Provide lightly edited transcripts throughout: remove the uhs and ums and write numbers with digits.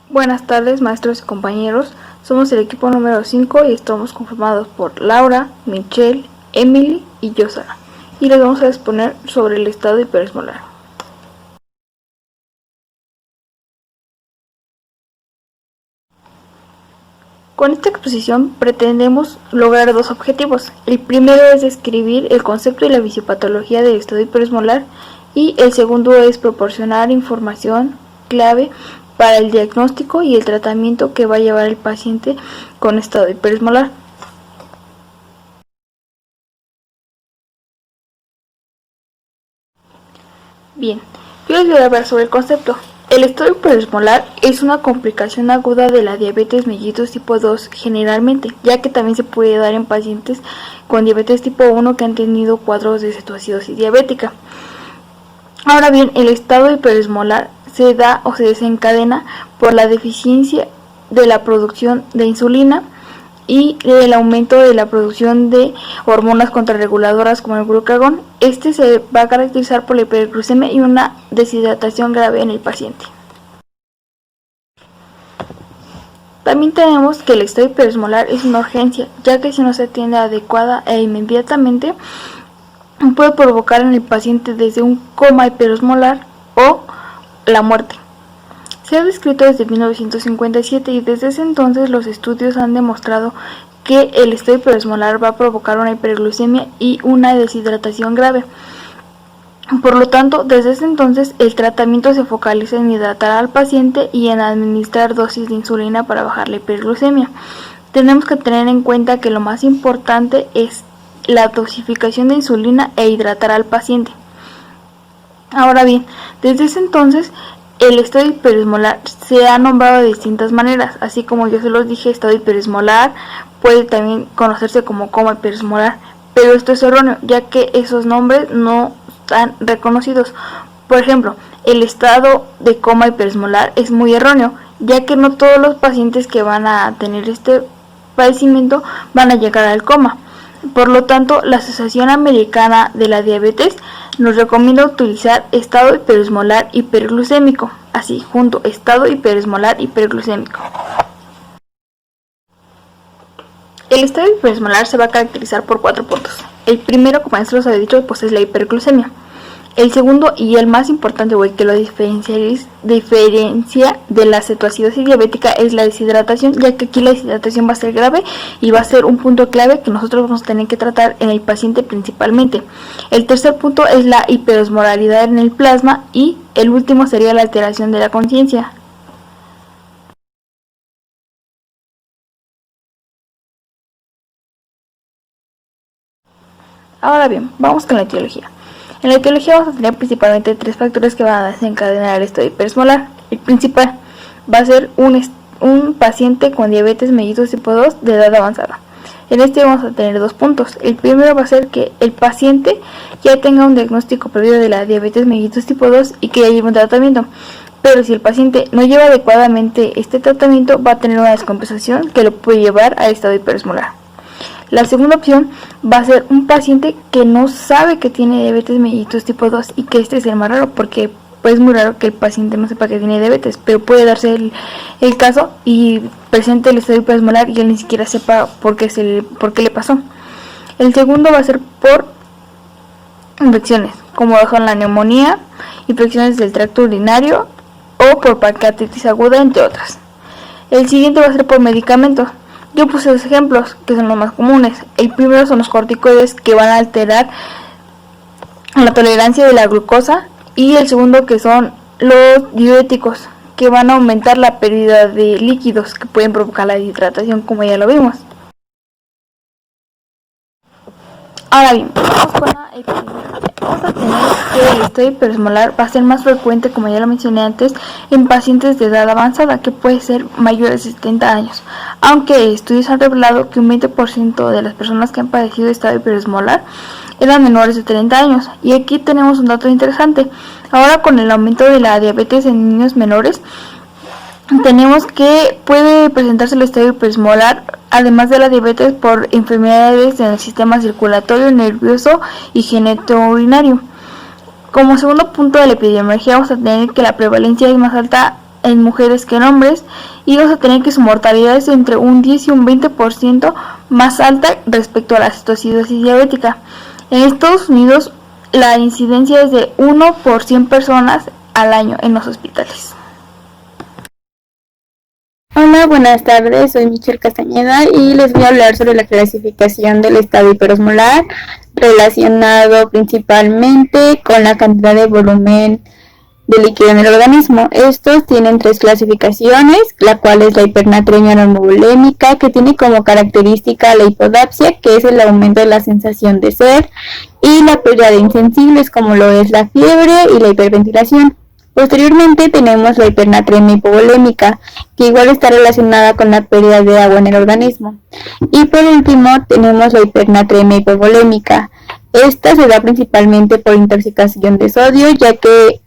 Buenas tardes, maestros y compañeros. Somos el equipo número 5 y estamos conformados por Laura, Michelle, Emily y Yosara. Y les vamos a exponer sobre el estado hiperesmolar. Con esta exposición pretendemos lograr dos objetivos. El primero es describir el concepto y la fisiopatología del estado hiperesmolar y el segundo es proporcionar información clave para el diagnóstico y el tratamiento que va a llevar el paciente con estado hiperesmolar. Bien, yo les voy a hablar sobre el concepto. El estado hiperesmolar es una complicación aguda de la diabetes mellitus tipo 2 generalmente, ya que también se puede dar en pacientes con diabetes tipo 1 que han tenido cuadros de cetoacidosis diabética. Ahora bien, el estado hiperesmolar se da o se desencadena por la deficiencia de la producción de insulina y el aumento de la producción de hormonas contrarreguladoras como el glucagón. Este se va a caracterizar por la hiperglucemia y una deshidratación grave en el paciente. También tenemos que el estado hiperesmolar es una urgencia, ya que si no se atiende adecuada e inmediatamente puede provocar en el paciente desde un coma hiperesmolar o la muerte. Se ha descrito desde 1957 y desde ese entonces los estudios han demostrado que el estado hiperesmolar va a provocar una hiperglucemia y una deshidratación grave. Por lo tanto, desde ese entonces el tratamiento se focaliza en hidratar al paciente y en administrar dosis de insulina para bajar la hiperglucemia. Tenemos que tener en cuenta que lo más importante es la dosificación de insulina e hidratar al paciente. Ahora bien, desde ese entonces el estado hiperesmolar se ha nombrado de distintas maneras, así como yo se los dije, estado hiperesmolar puede también conocerse como coma hiperesmolar, pero esto es erróneo, ya que esos nombres no están reconocidos. Por ejemplo, el estado de coma hiperesmolar es muy erróneo, ya que no todos los pacientes que van a tener este padecimiento van a llegar al coma. Por lo tanto, la Asociación Americana de la Diabetes nos recomienda utilizar estado hiperesmolar hiperglucémico, así junto, estado hiperesmolar hiperglucémico. El estado hiperesmolar se va a caracterizar por 4 puntos. El primero, como ya se los había dicho, pues es la hiperglucemia. El segundo y el más importante, o el que lo diferencia de la cetoacidosis diabética, es la deshidratación, ya que aquí la deshidratación va a ser grave y va a ser un punto clave que nosotros vamos a tener que tratar en el paciente principalmente. El tercer punto es la hiperosmolaridad en el plasma y el último sería la alteración de la conciencia. Ahora bien, vamos con la etiología. En la etiología vamos a tener principalmente 3 factores que van a desencadenar el estado hiperesmolar. El principal va a ser un paciente con diabetes mellitus tipo 2 de edad avanzada. En este vamos a tener 2 puntos. El primero va a ser que el paciente ya tenga un diagnóstico previo de la diabetes mellitus tipo 2 y que ya lleve un tratamiento. Pero si el paciente no lleva adecuadamente este tratamiento, va a tener una descompensación que lo puede llevar al estado hiperesmolar. La segunda opción va a ser un paciente que no sabe que tiene diabetes mellitus tipo 2 y que este es el más raro, porque pues es muy raro que el paciente no sepa que tiene diabetes, pero puede darse el caso y presente el estado hiperesmolar y él ni siquiera sepa por qué le pasó. El segundo va a ser por infecciones, como son la neumonía, infecciones del tracto urinario o por pancreatitis aguda, entre otras. El siguiente va a ser por medicamentos. Yo puse 2 ejemplos que son los más comunes. El primero son los corticoides, que van a alterar la tolerancia de la glucosa, y el segundo que son los diuréticos, que van a aumentar la pérdida de líquidos que pueden provocar la deshidratación, como ya lo vimos. Ahora bien, vamos con la epidemiología. Vamos a tener que el estado hiperesmolar va a ser más frecuente, como ya lo mencioné antes, en pacientes de edad avanzada, que puede ser mayores de 70 años. Aunque estudios han revelado que un 20% de las personas que han padecido estado hiperesmolar eran menores de 30 años. Y aquí tenemos un dato interesante. Ahora, con el aumento de la diabetes en niños menores, tenemos que puede presentarse el estado hiperesmolar, además de la diabetes, por enfermedades en el sistema circulatorio, nervioso y genitourinario. Como segundo punto de la epidemiología, vamos a tener que la prevalencia es más alta en mujeres que en hombres, y vas a tener que su mortalidad es entre un 10 y un 20% más alta respecto a la cetoacidosis diabética. En Estados Unidos la incidencia es de 1 por 100 personas al año en los hospitales. Hola, buenas tardes, soy Michelle Castañeda y les voy a hablar sobre la clasificación del estado hiperosmolar relacionado principalmente con la cantidad de volumen de líquido en el organismo. Estos tienen 3 clasificaciones, la cual es la hipernatremia normovolémica, que tiene como característica la hipodapsia, que es el aumento de la sensación de sed, y la pérdida de insensibles, como lo es la fiebre y la hiperventilación. Posteriormente tenemos la hipernatremia hipovolémica, que igual está relacionada con la pérdida de agua en el organismo. Y por último tenemos la hipernatremia hipovolémica. Esta se da principalmente por intoxicación de sodio, ya que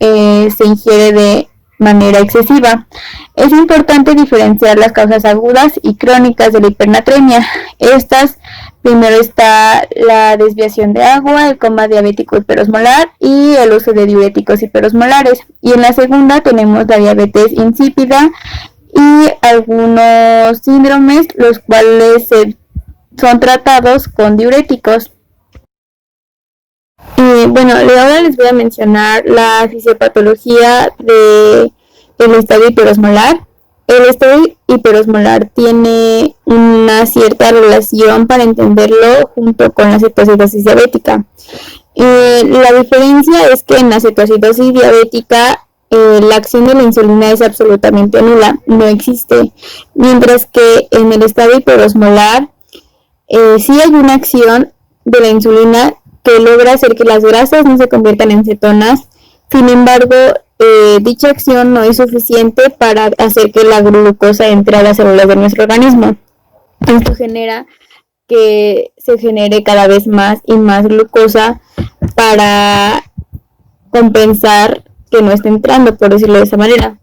se ingiere de manera excesiva. Es importante diferenciar las causas agudas y crónicas de la hipernatremia. Estas, primero está la desviación de agua, el coma diabético hiperosmolar y el uso de diuréticos hiperosmolares. Y en la segunda tenemos la diabetes insípida y algunos síndromes, los cuales son tratados con diuréticos. Bueno, ahora les voy a mencionar la fisiopatología del estadio hiperosmolar. El estadio hiperosmolar tiene una cierta relación para entenderlo junto con la cetoacidosis diabética. La diferencia es que en la cetoacidosis diabética la acción de la insulina es absolutamente nula, no existe, mientras que en el estadio hiperosmolar sí hay una acción de la insulina que logra hacer que las grasas no se conviertan en cetonas. Sin embargo, dicha acción no es suficiente para hacer que la glucosa entre a las células de nuestro organismo. Esto genera que se genere cada vez más y más glucosa para compensar que no esté entrando, por decirlo de esa manera.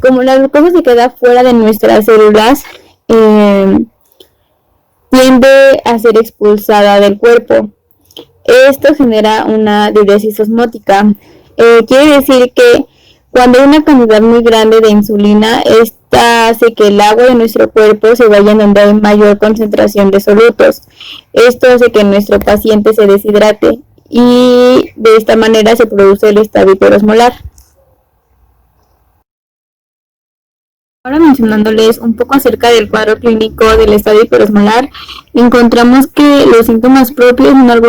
Como la glucosa se queda fuera de nuestras células, tiende a ser expulsada del cuerpo. Esto genera una diuresis osmótica. Quiere decir que cuando hay una cantidad muy grande de insulina, esta hace que el agua de nuestro cuerpo se vaya en donde hay mayor concentración de solutos. Esto hace que nuestro paciente se deshidrate y de esta manera se produce el estado hiperosmolar. Ahora mencionándoles un poco acerca del cuadro clínico del estado hiperosmolar, encontramos que los síntomas propios son algo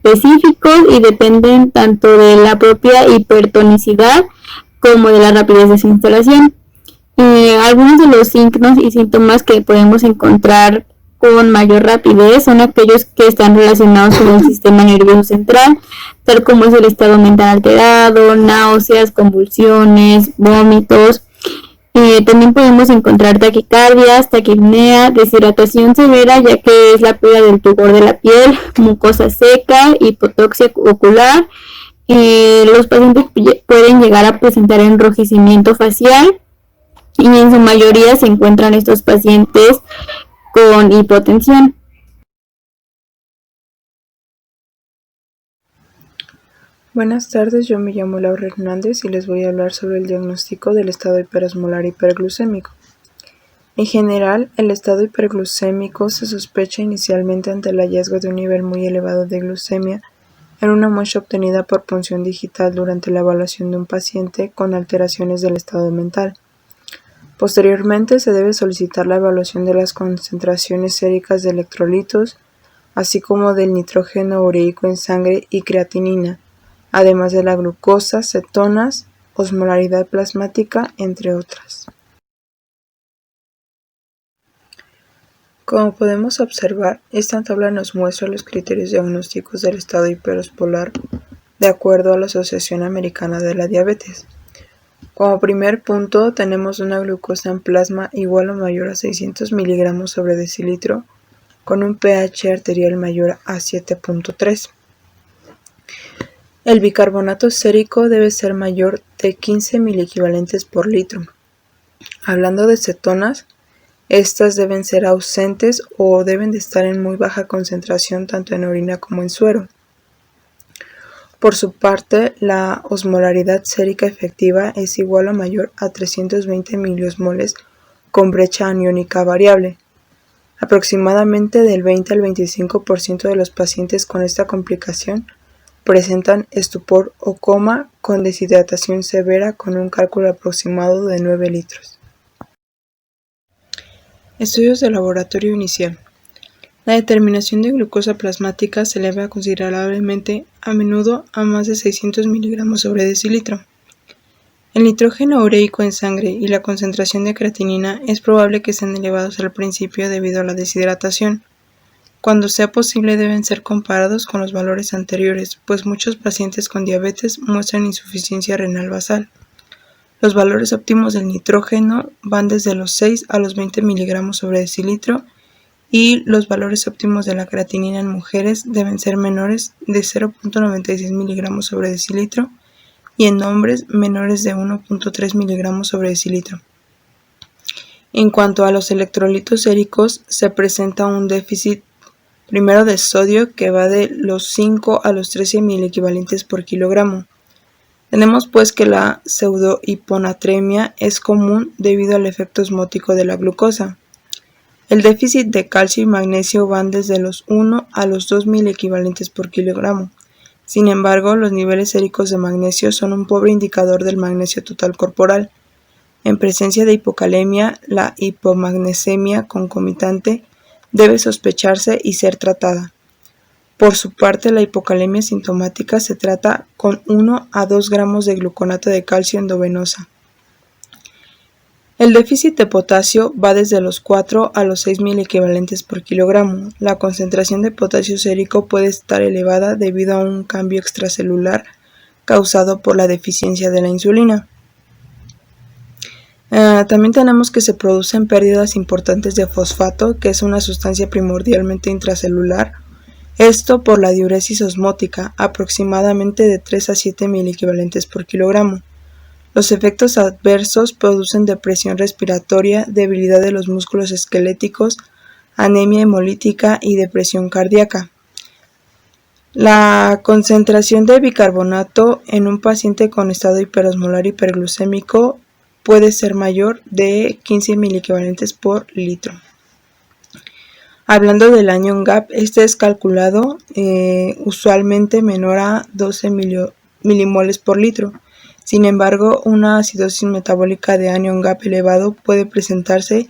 específicos y dependen tanto de la propia hipertonicidad como de la rapidez de su instalación. Algunos de los signos y síntomas que podemos encontrar con mayor rapidez son aquellos que están relacionados con el sistema nervioso central, tal como es el estado mental alterado, náuseas, convulsiones, vómitos. También podemos encontrar taquicardias, taquipnea, deshidratación severa, ya que es la pérdida del tubor de la piel, mucosa seca, hipotoxia ocular. Los pacientes pueden llegar a presentar enrojecimiento facial y en su mayoría se encuentran estos pacientes con hipotensión. Buenas tardes, yo me llamo Laura Hernández y les voy a hablar sobre el diagnóstico del estado hiperosmolar hiperglucémico. En general, el estado hiperglucémico se sospecha inicialmente ante el hallazgo de un nivel muy elevado de glucemia en una muestra obtenida por punción digital durante la evaluación de un paciente con alteraciones del estado mental. Posteriormente, se debe solicitar la evaluación de las concentraciones séricas de electrolitos, así como del nitrógeno ureico en sangre y creatinina, además de la glucosa, cetonas, osmolaridad plasmática, entre otras. Como podemos observar, esta tabla nos muestra los criterios diagnósticos del estado hiperosmolar de acuerdo a la Asociación Americana de la Diabetes. Como primer punto, tenemos una glucosa en plasma igual o mayor a 600 miligramos sobre decilitro, con un pH arterial mayor a 7.3. El bicarbonato sérico debe ser mayor de 15 miliequivalentes por litro. Hablando de cetonas, estas deben ser ausentes o deben de estar en muy baja concentración tanto en orina como en suero. Por su parte, la osmolaridad sérica efectiva es igual o mayor a 320 miliosmoles con brecha aniónica variable. Aproximadamente del 20 al 25% de los pacientes con esta complicación presentan estupor o coma con deshidratación severa con un cálculo aproximado de 9 litros. Estudios de laboratorio inicial. La determinación de glucosa plasmática se eleva considerablemente, a menudo a más de 600 miligramos sobre decilitro. El nitrógeno ureico en sangre y la concentración de creatinina es probable que sean elevados al principio debido a la deshidratación. Cuando sea posible deben ser comparados con los valores anteriores, pues muchos pacientes con diabetes muestran insuficiencia renal basal. Los valores óptimos del nitrógeno van desde los 6 a los 20 miligramos sobre decilitro y los valores óptimos de la creatinina en mujeres deben ser menores de 0.96 miligramos sobre decilitro y en hombres menores de 1.3 miligramos sobre decilitro. En cuanto a los electrolitos séricos, se presenta un déficit primero de sodio que va de los 5 a los 13 miliequivalentes por kilogramo. Tenemos pues que la pseudohiponatremia es común debido al efecto osmótico de la glucosa. El déficit de calcio y magnesio van desde los 1 a los 2 miliequivalentes por kilogramo. Sin embargo, los niveles séricos de magnesio son un pobre indicador del magnesio total corporal. En presencia de hipocalemia, la hipomagnesemia concomitante debe sospecharse y ser tratada. Por su parte, la hipocalemia sintomática se trata con 1 a 2 gramos de gluconato de calcio endovenosa. El déficit de potasio va desde los 4 a los 6 miliequivalentes por kilogramo. La concentración de potasio sérico puede estar elevada debido a un cambio extracelular causado por la deficiencia de la insulina. También tenemos que se producen pérdidas importantes de fosfato, que es una sustancia primordialmente intracelular. Esto por la diuresis osmótica, aproximadamente de 3 a 7 miliequivalentes por kilogramo. Los efectos adversos producen depresión respiratoria, debilidad de los músculos esqueléticos, anemia hemolítica y depresión cardíaca. La concentración de bicarbonato en un paciente con estado hiperosmolar hiperglucémico puede ser mayor de 15 miliequivalentes por litro. Hablando del anion gap, este es calculado usualmente menor a 12 milimoles por litro. Sin embargo, una acidosis metabólica de anion gap elevado puede presentarse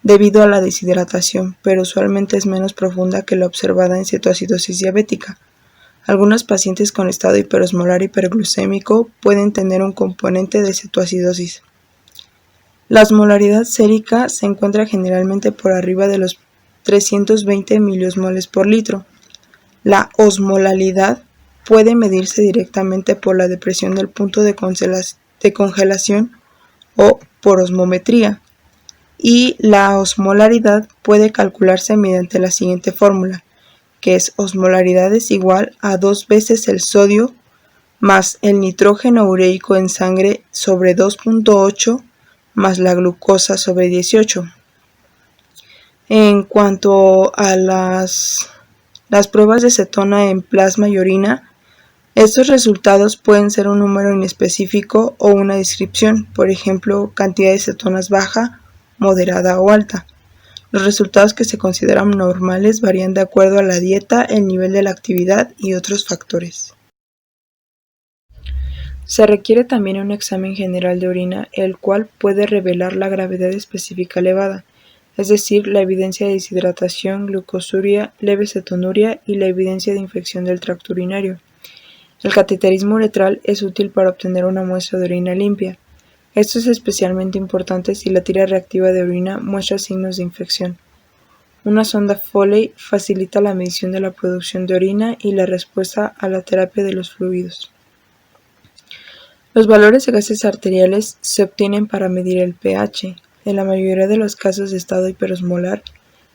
debido a la deshidratación, pero usualmente es menos profunda que la observada en cetoacidosis diabética. Algunos pacientes con estado hiperosmolar hiperglucémico pueden tener un componente de cetoacidosis. La osmolaridad sérica se encuentra generalmente por arriba de los 320 miliosmoles por litro. La osmolalidad puede medirse directamente por la depresión del punto de congelación o por osmometría, y la osmolaridad puede calcularse mediante la siguiente fórmula, que es osmolaridad es igual a 2 veces el sodio más el nitrógeno ureico en sangre sobre 2.8 más la glucosa sobre 18. En cuanto a las pruebas de cetona en plasma y orina, estos resultados pueden ser un número inespecífico o una descripción, por ejemplo, cantidad de cetonas baja, moderada o alta. Los resultados que se consideran normales varían de acuerdo a la dieta, el nivel de la actividad y otros factores. Se requiere también un examen general de orina, el cual puede revelar la gravedad específica elevada, es decir, la evidencia de deshidratación, glucosuria, leve cetonuria y la evidencia de infección del tracto urinario. El cateterismo uretral es útil para obtener una muestra de orina limpia. Esto es especialmente importante si la tira reactiva de orina muestra signos de infección. Una sonda Foley facilita la medición de la producción de orina y la respuesta a la terapia de los fluidos. Los valores de gases arteriales se obtienen para medir el pH. En la mayoría de los casos de estado hiperosmolar,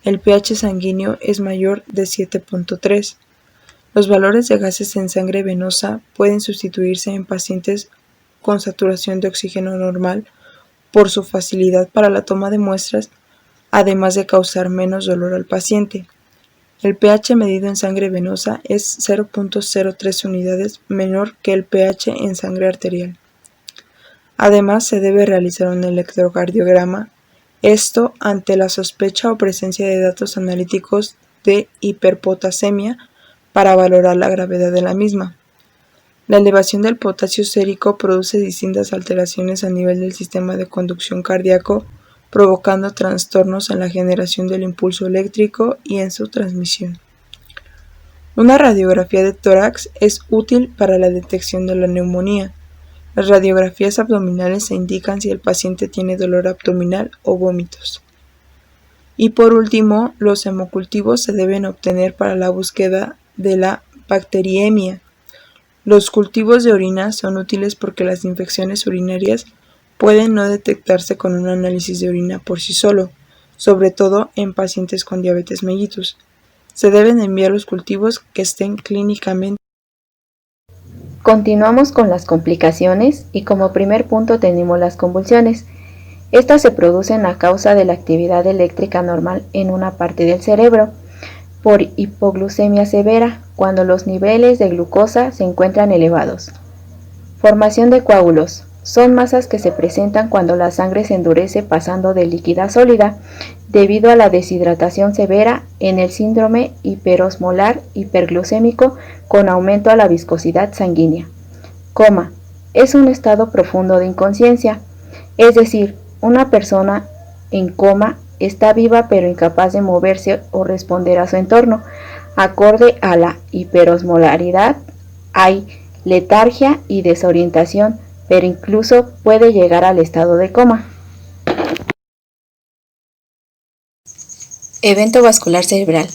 el pH sanguíneo es mayor de 7.3. Los valores de gases en sangre venosa pueden sustituirse en pacientes con saturación de oxígeno normal por su facilidad para la toma de muestras, además de causar menos dolor al paciente. El pH medido en sangre venosa es 0.03 unidades menor que el pH en sangre arterial. Además, se debe realizar un electrocardiograma, esto ante la sospecha o presencia de datos analíticos de hiperpotasemia para valorar la gravedad de la misma. La elevación del potasio sérico produce distintas alteraciones a nivel del sistema de conducción cardíaco, provocando trastornos en la generación del impulso eléctrico y en su transmisión. Una radiografía de tórax es útil para la detección de la neumonía. Las radiografías abdominales se indican si el paciente tiene dolor abdominal o vómitos. Y por último, los hemocultivos se deben obtener para la búsqueda de la bacteriemia. Los cultivos de orina son útiles porque las infecciones urinarias pueden no detectarse con un análisis de orina por sí solo, sobre todo en pacientes con diabetes mellitus. Se deben enviar los cultivos que estén clínicamente. Continuamos con las complicaciones y como primer punto tenemos las convulsiones. Estas se producen a causa de la actividad eléctrica normal en una parte del cerebro, por hipoglucemia severa, cuando los niveles de glucosa se encuentran elevados. Formación de coágulos. Son masas que se presentan cuando la sangre se endurece pasando de líquida a sólida, debido a la deshidratación severa en el síndrome hiperosmolar hiperglucémico con aumento a la viscosidad sanguínea. Coma. Es un estado profundo de inconsciencia, es decir, una persona en coma está viva pero incapaz de moverse o responder a su entorno. Acorde a la hiperosmolaridad, hay letargia y desorientación, pero incluso puede llegar al estado de coma. Evento vascular cerebral.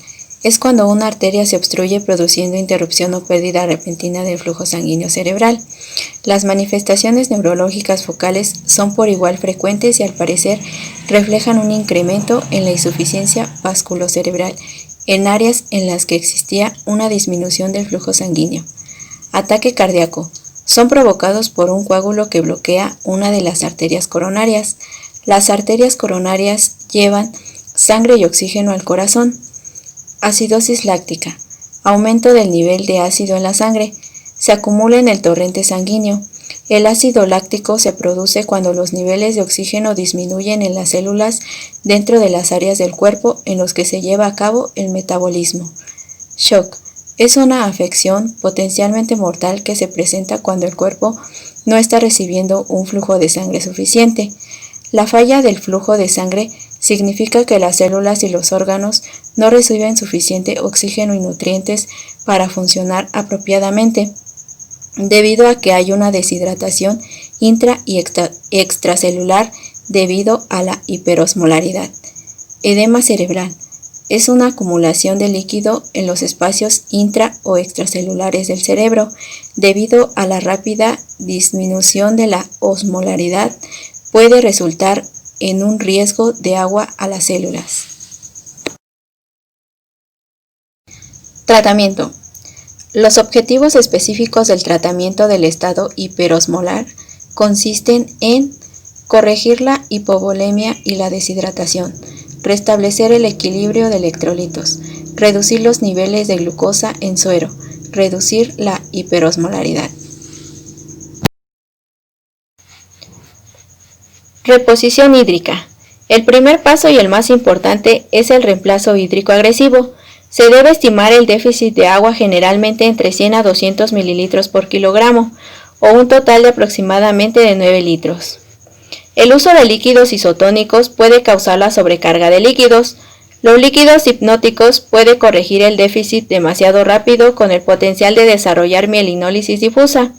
Es cuando una arteria se obstruye produciendo interrupción o pérdida repentina del flujo sanguíneo cerebral. Las manifestaciones neurológicas focales son por igual frecuentes y al parecer reflejan un incremento en la insuficiencia vasculocerebral en áreas en las que existía una disminución del flujo sanguíneo. Ataque cardíaco. Son provocados por un coágulo que bloquea una de las arterias coronarias. Las arterias coronarias llevan sangre y oxígeno al corazón. Acidosis láctica. Aumento del nivel de ácido en la sangre. Se acumula en el torrente sanguíneo. El ácido láctico se produce cuando los niveles de oxígeno disminuyen en las células dentro de las áreas del cuerpo en los que se lleva a cabo el metabolismo. Shock. Es una afección potencialmente mortal que se presenta cuando el cuerpo no está recibiendo un flujo de sangre suficiente. La falla del flujo de sangre significa que las células y los órganos no reciben suficiente oxígeno y nutrientes para funcionar apropiadamente, debido a que hay una deshidratación intra y extracelular debido a la hiperosmolaridad. Edema cerebral. Es una acumulación de líquido en los espacios intra o extracelulares del cerebro, debido a la rápida disminución de la osmolaridad, puede resultar en un riesgo de agua a las células. Tratamiento. Los objetivos específicos del tratamiento del estado hiperosmolar consisten en corregir la hipovolemia y la deshidratación, restablecer el equilibrio de electrolitos, reducir los niveles de glucosa en suero, reducir la hiperosmolaridad. Reposición hídrica. El primer paso y el más importante es el reemplazo hídrico agresivo. Se debe estimar el déficit de agua generalmente entre 100 a 200 mililitros por kilogramo, o un total de aproximadamente de 9 litros. El uso de líquidos isotónicos puede causar la sobrecarga de líquidos. Los líquidos hipnóticos puede corregir el déficit demasiado rápido con el potencial de desarrollar mielinólisis difusa.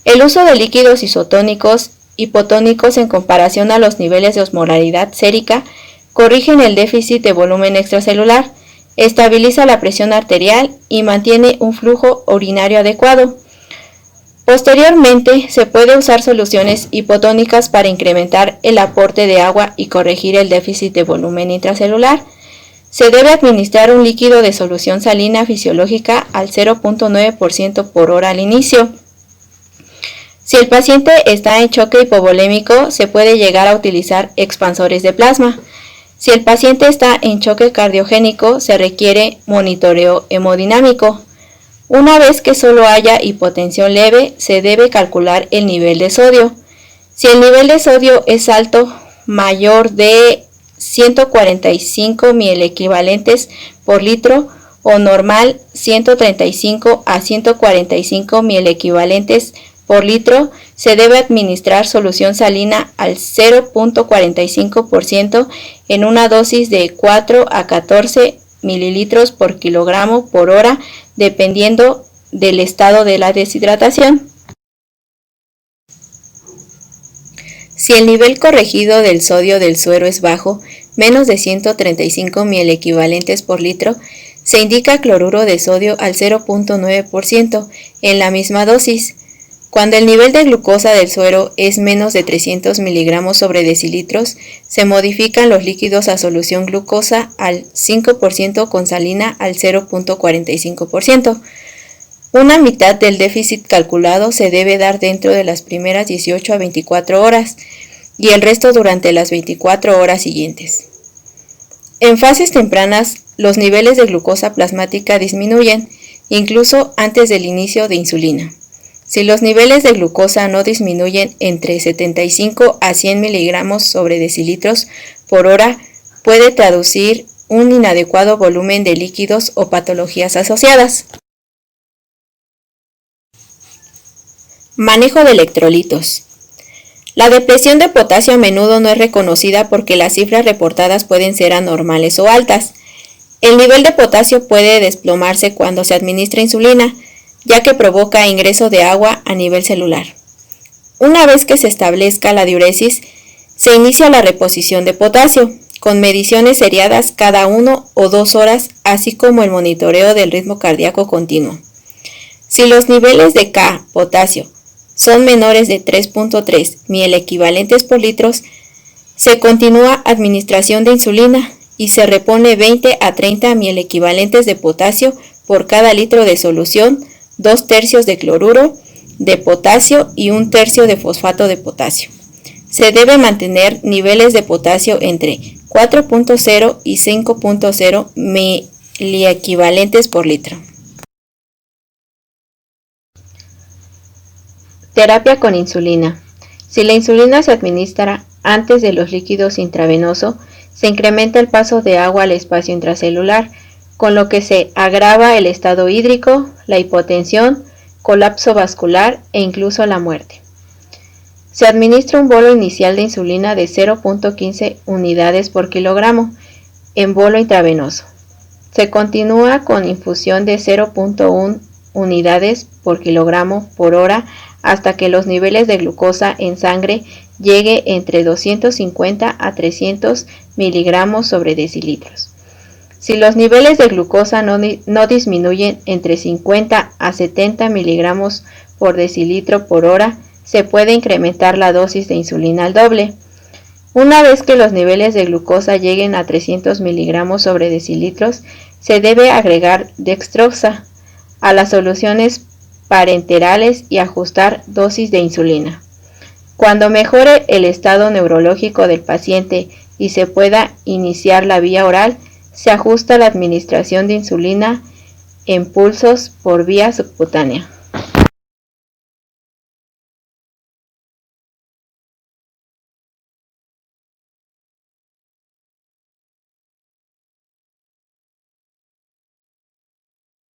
El uso de líquidos isotónicos hipotónicos en comparación a los niveles de osmolaridad sérica corrigen el déficit de volumen extracelular, estabiliza la presión arterial y mantiene un flujo urinario adecuado. Posteriormente, se puede usar soluciones hipotónicas para incrementar el aporte de agua y corregir el déficit de volumen intracelular. Se debe administrar un líquido de solución salina fisiológica al 0.9% por hora al inicio. Si el paciente está en choque hipovolémico, se puede llegar a utilizar expansores de plasma. Si el paciente está en choque cardiogénico, se requiere monitoreo hemodinámico. Una vez que solo haya hipotensión leve, se debe calcular el nivel de sodio. Si el nivel de sodio es alto, mayor de 145 milequivalentes por litro o normal 135 a 145 milequivalentes por litro, se debe administrar solución salina al 0.45% en una dosis de 4 a 14 mililitros por kilogramo por hora, dependiendo del estado de la deshidratación. Si el nivel corregido del sodio del suero es bajo, menos de 135 milequivalentes por litro, se indica cloruro de sodio al 0.9% en la misma dosis. Cuando el nivel de glucosa del suero es menos de 300 miligramos sobre decilitros, se modifican los líquidos a solución glucosa al 5% con salina al 0.45%. Una mitad del déficit calculado se debe dar dentro de las primeras 18 a 24 horas y el resto durante las 24 horas siguientes. En fases tempranas, los niveles de glucosa plasmática disminuyen, incluso antes del inicio de insulina. Si los niveles de glucosa no disminuyen entre 75 a 100 miligramos sobre decilitros por hora, puede traducir un inadecuado volumen de líquidos o patologías asociadas. Manejo de electrolitos. La depresión de potasio a menudo no es reconocida porque las cifras reportadas pueden ser anormales o altas. El nivel de potasio puede desplomarse cuando se administra insulina, ya que provoca ingreso de agua a nivel celular. Una vez que se establezca la diuresis, se inicia la reposición de potasio, con mediciones seriadas cada 1 o 2 horas, así como el monitoreo del ritmo cardíaco continuo. Si los niveles de K, potasio, son menores de 3.3 milequivalentes por litro, se continúa administración de insulina y se repone 20 a 30 milequivalentes de potasio por cada litro de solución, 2/3 de cloruro de potasio y 1/3 de fosfato de potasio. Se debe mantener niveles de potasio entre 4.0 y 5.0 miliequivalentes por litro. Terapia con insulina. Si la insulina se administra antes de los líquidos intravenosos, se incrementa el paso de agua al espacio intracelular, con lo que se agrava el estado hídrico, la hipotensión, colapso vascular e incluso la muerte. Se administra un bolo inicial de insulina de 0.15 unidades por kilogramo en bolo intravenoso. Se continúa con infusión de 0.1 unidades por kilogramo por hora hasta que los niveles de glucosa en sangre llegue entre 250 a 300 miligramos sobre decilitros. Si los niveles de glucosa no disminuyen entre 50 a 70 miligramos por decilitro por hora, se puede incrementar la dosis de insulina al doble. Una vez que los niveles de glucosa lleguen a 300 miligramos sobre decilitros, se debe agregar dextrosa a las soluciones parenterales y ajustar dosis de insulina. Cuando mejore el estado neurológico del paciente y se pueda iniciar la vía oral, se ajusta la administración de insulina en pulsos por vía subcutánea.